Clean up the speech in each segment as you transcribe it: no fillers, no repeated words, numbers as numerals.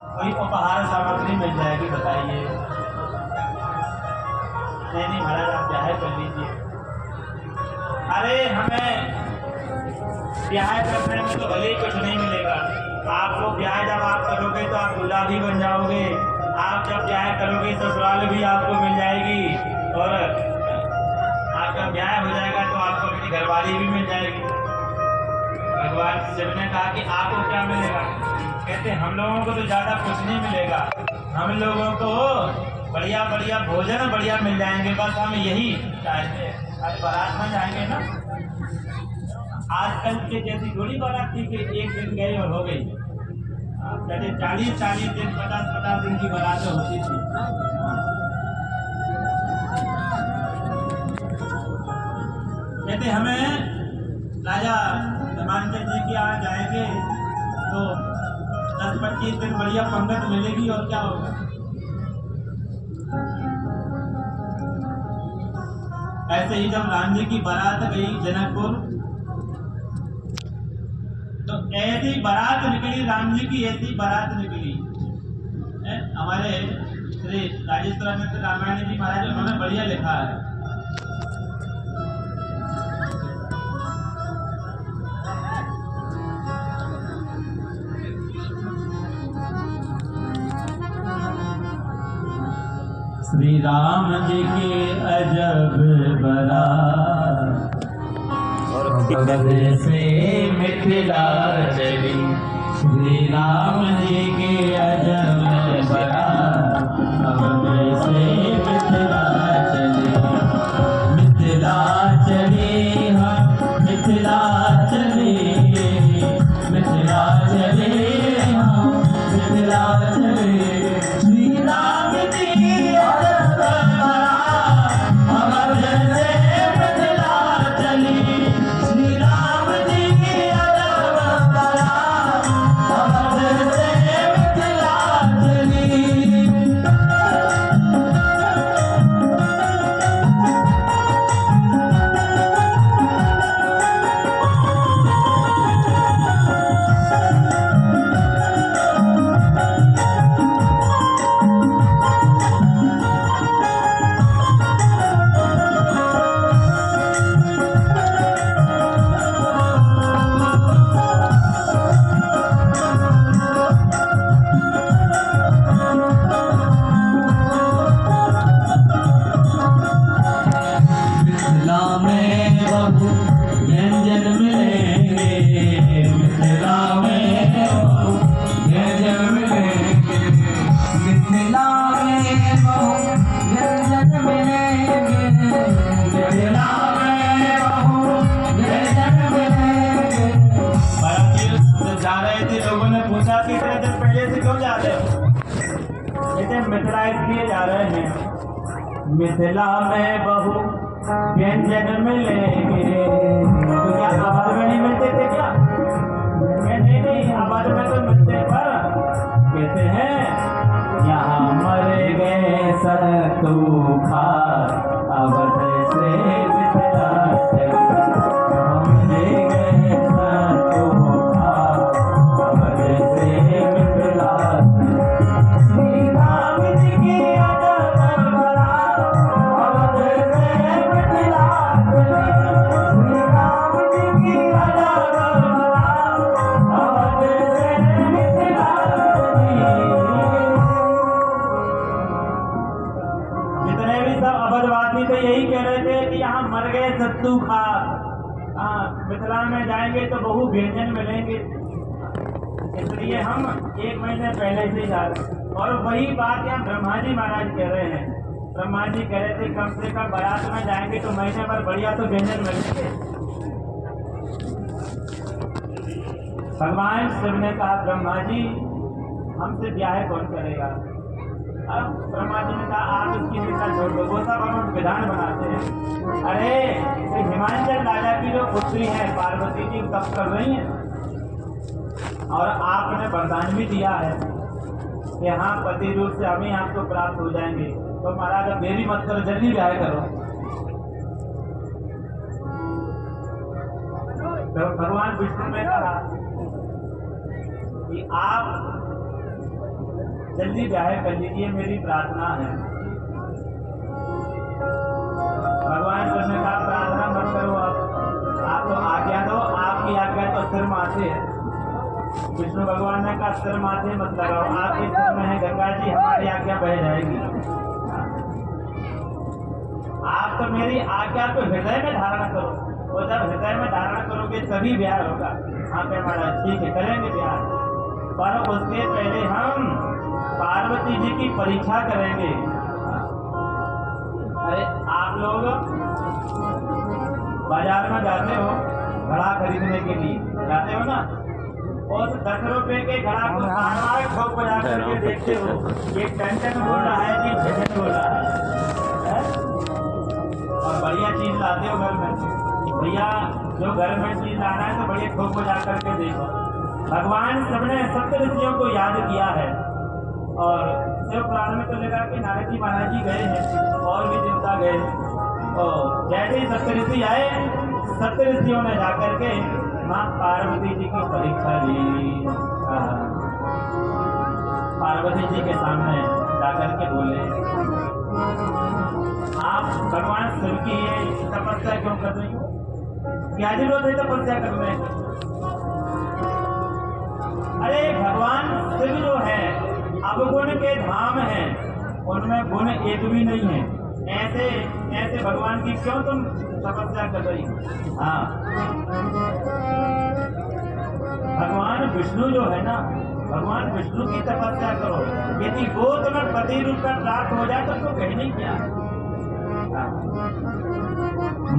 कोई उपहार सामग्री मिल जाएगी बताइए। नहीं महाराज आप ब्याह कर लीजिए। अरे हमें ब्याह करने में तो भले ही कुछ नहीं मिलेगा। आपको ब्याह जब आप करोगे तो आप दूल्हा भी बन जाओगे। आप जब ब्याह करोगे ससुराल भी आपको मिल जाएगी और आपका ब्याह हो जाएगा तो आपको अपनी घरवाली भी मिल जाएगी। भगवान शिव ने कहा कि आपको क्या मिलेगा? कहते हम लोगों को तो ज्यादा कुछ नहीं मिलेगा, हम लोगों को बढ़िया बढ़िया भोजन बढ़िया मिल जाएंगे, बस हम यही चाहते हैं। आज बारात में जाएंगे ना, आजकल के जैसी थोड़ी बारात थी कि एक दिन गए और हो गई। पहले 40-40 दिन 50-50 दिन की बारात होती थी। कहते हमें राजा हिमांचल जी के यहाँ जाएंगे तो 10-25 दिन बढ़िया पंगत मिलेगी और क्या होगा। ऐसे ही जब राम जी की बारात गई जनकपुर तो ऐसी बारात निकली, राम जी की ऐसी बारात निकली। हमारे श्री राजेश्वरानंद रामायण जी महाराज उन्होंने बढ़िया लिखा है। श्री राम जी के अजब बारात से मिथिला चली। श्री राम जी के अजब बारात से मिथिला चली। मिथिला चली हम मिथिला चली, मिथिला चली हम मिथिला चली। श्री राम जी मिथिला इसलिए जा रहे हैं, मिथिला में बहु व्यंजन मिलेंगे। तो क्या आबाद में नहीं मिलते थे क्या? नहीं, आबाद में तो मिलते, पर कहते हैं यहाँ मर गए सतू खा अवध से मिथिला चली। हम ले गए सतू खा अवध से मिथिला चली। तो यही कह रहे थे कि यहाँ मर गए सत्तू खा। मिथिला में जाएंगे तो बहु व्यंजन मिलेंगे, इसलिए हम 1 महीने पहले से जा रहे हैं। और वही बात यहाँ ब्रह्मा जी महाराज कह रहे हैं। ब्रह्मा जी कह रहे थे कम से कम बारात में जाएंगे तो महीने भर बढ़िया तो व्यंजन मिलेंगे। भगवान शिव ने कहा ब्रह्मा जी हमसे ब्याह कौन करेगा? अब ब्रह्मा जी ने कहा आप इसकी चिंता छोड़ दो, वो सब हम विधान बनाते हैं। अरे हिमांचल राजा की जो पुत्री है पार्वती जी तप कर रही हैं और आपने वरदान भी दिया है कि हाँ पति रूप से हम ही आपको प्राप्त हो जाएंगे। तो महाराज अब देरी मत करो, जल्दी ब्याह करो। तो भगवान विष्णु ने कहा कि आप जल्दी ब्याह कर लीजिए, मेरी प्रार्थना है। भगवान कृष्ण ने कहा प्रार्थना मत करो, आप तो आज्ञा दो, आपकी आज्ञा तो सिर माथे है। विष्णु भगवान ने कहा सिर माथे मत लगाओ, आपके सिर में है गंगा जी, हमारी आज्ञा बह जाएगी। आप तो मेरी आज्ञा को हृदय में धारण करो, और जब हृदय में धारण करोगे तभी ब्याह होगा। हाँ पे महाराज ठीक है, करेंगे ब्याह, पर उसके पहले हम पार्वती जी की परीक्षा करेंगे। अरे आप लोग बाजार में जाते हो घड़ा खरीदने के लिए, जाते हो ना, और 10 रुपए के घड़ा को बार ठोक बजा करके देखते हो ये टेंशन बोल रहा है कि झझन बोल रहा है? और बढ़िया चीज लाते हो घर में, भैया जो घर में चीज लाना है तो बढ़िया ठोक बजा करके देखो। भगवान सबने सप्त ऋषियों को याद किया है, और शिव पुराण में तो लगा कि नारद जी महाराज जी गए हैं और भी देवता गए हैं, और जैसे ही सप्त ऋषि आए, सप्त ऋषियों ने जाकर के माँ पार्वती जी की परीक्षा ली। पार्वती जी के सामने जाकर के बोले आप भगवान शिव की ये तपस्या क्यों कर रही हो, क्या जरूरत है तपस्या करने की? अरे भगवान शिव जो है अवगुण के धाम है, उनमें गुण एक भी नहीं है, ऐसे ऐसे भगवान की क्यों तुम तपस्या कर रही हो? हाँ, भगवान विष्णु जो है ना, भगवान विष्णु की तपस्या करो, यदि वो तुम्हें पति रूप में प्राप्त हो जाए तो कहने क्या?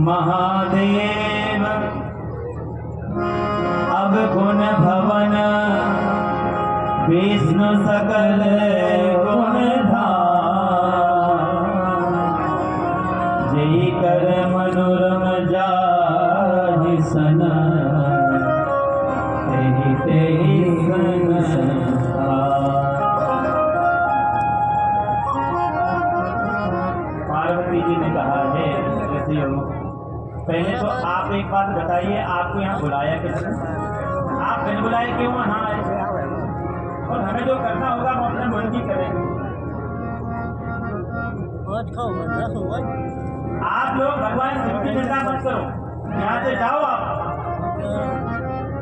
महादेव अब गुण भवन विष्णु सकल गुण धाम, जय कर मनोरम जाहि सन, तेहि तेहि पार्वती जी ने कहा है ऋषियों, पहले तो आप एक बात बताइए, आपको यहाँ बुलाया किसने? आप बिन बुलाए क्यों वहाँ आए? और हमें जो करना होगा वो अपने मन की करेंगे। आप लोग भगवान शिव की चिंता मत करो, यहाँ से जाओ आप।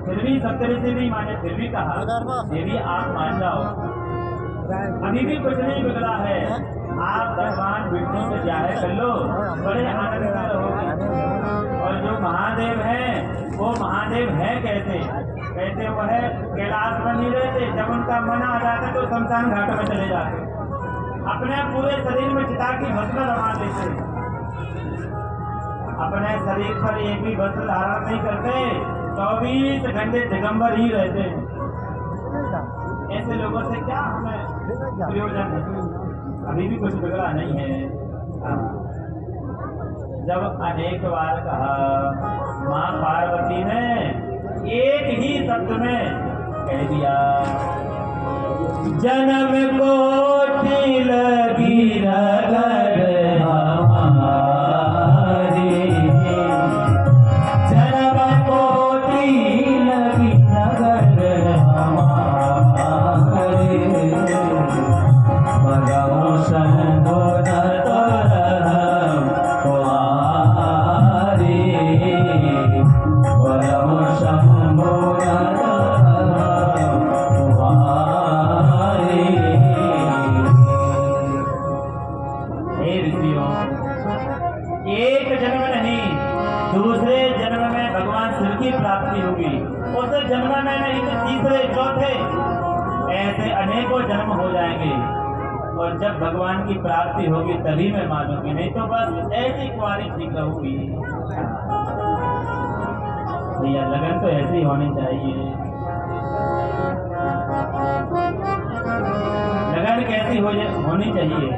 फिर भी सप्तऋषि नहीं माने, फिर भी कहा देवी आप मान जाओ, अभी भी कुछ नहीं बिगड़ा है, आप भगवान विष्णु से ब्याह कर लो, बड़े आनंद में रहोगे। और जो महादेव है वो महादेव है कैसे? कहते वो है कैलाश में नहीं रहते, जब उनका मन आ जाता तो शमशान घाट में चले जाते, अपने पूरे शरीर में चिता की भस्म रमा देते, अपने शरीर पर एक भी वस्त्र धारण नहीं करते, 24 घंटे दिगंबर ही रहते हैं। ऐसे लोगों से क्या हमें प्रयोजन है? अभी भी कुछ बिगड़ा नहीं है। जब अनेक बार कहा, माँ पार्वती ने एक ही शब्द में कह दिया, जन्म कोटि लगी रगड़ हमारी, जन्म कोटि लगी रगड़ हमारी, बगाओ संबोध जन्म में नहीं तो तीसरे चौथे ऐसे अनेकों जन्म हो जाएंगे, और जब भगवान की प्राप्ति होगी तभी मैं मानूंगी, नहीं तो बस ऐसी कुंवारी ठीक रहूंगी। भैया लगन तो ऐसी होनी चाहिए। लगन कैसी होनी चाहिए?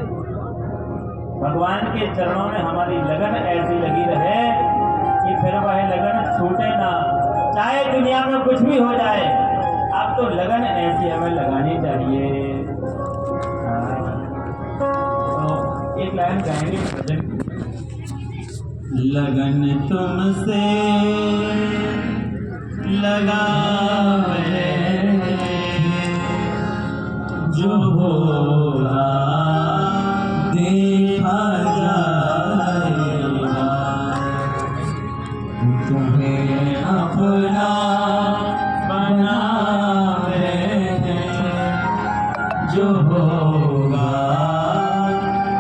भगवान के चरणों में हमारी लगन ऐसी लगी रहे कि फिर वह लगन छूटे ना, चाहे दुनिया में कुछ भी हो जाए। अब तो लगन ऐसी हमें लगानी चाहिए। तो एक लाइन गाएंगे भजन की। लगन तुमसे लगावे जो होगा देखा जाएगा, तुम्हें अपना बना रहे जो होगा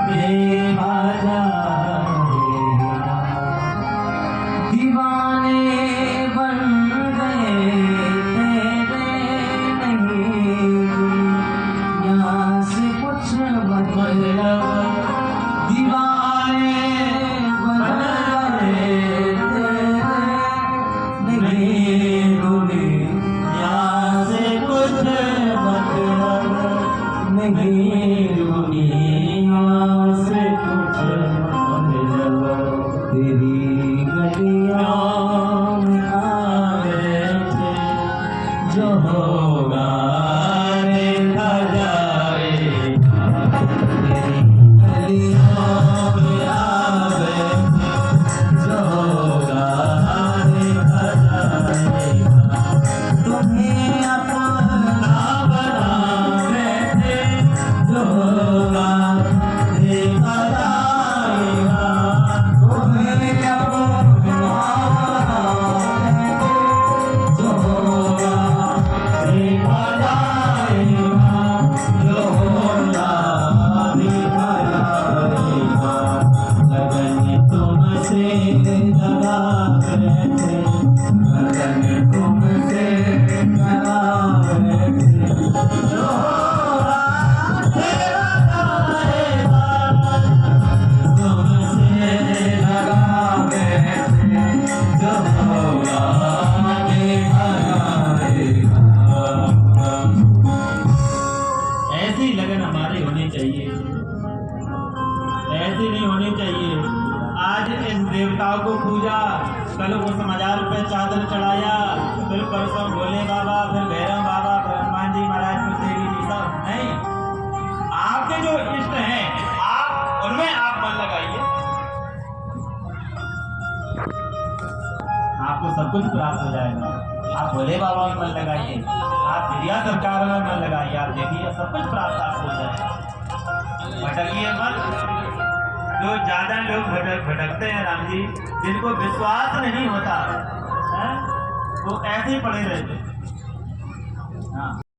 देखा जाएगा। दीवाने बन गए तेरे नहीं यहाँ से कुछ मतलब, दीवाने बन गए तेरे नहीं दुनिया से कुछ मतलब, नहीं दुनिया से कुछ मतलब, तेरी गलियों में आ गए थे जो होगा देखा जाएगा, तेरी गलियों में आ गए थे जो होगा देखा जाएगा, तुम्हें अपना बना बैठे जो होगा देखा जाएगा, तुम्हें अपना जो होगा देखा जाएगा, जो होगा देखा जाएगा। लगन तुमसे लगा बैठे, लगन तुमसे लगा बैठे जो होगा देखा जाएगा, तुमसे लगा बैठे जो होगा देखा जाएगा। ऐसी लगन हमारी होनी चाहिए, ऐसी नहीं होनी चाहिए। आज इन देवताओं को पूजा, कल उस 1000 रुपये चादर चढ़ाया, फिर परसों भोले बाबा, फिर भैरव बाबा, फिर हनुमान जी महाराज, फिर देवी जी, सब नहीं। आपके जो इष्ट हैं आप उनमें आप मन लगाइए, आपको सब कुछ प्राप्त हो जाएगा। आप भोले बाबा में मन लगाइए, आप चिड़िया सरकार में मन लगाइए, आप देखिए सब कुछ प्राप्त आपको हो जाएगा। भटकिए मत। जो ज्यादा लोग भटकते हैं राम जी, जिनको विश्वास नहीं होता है, वो ऐसे ही पड़े रहते हैं। हाँ।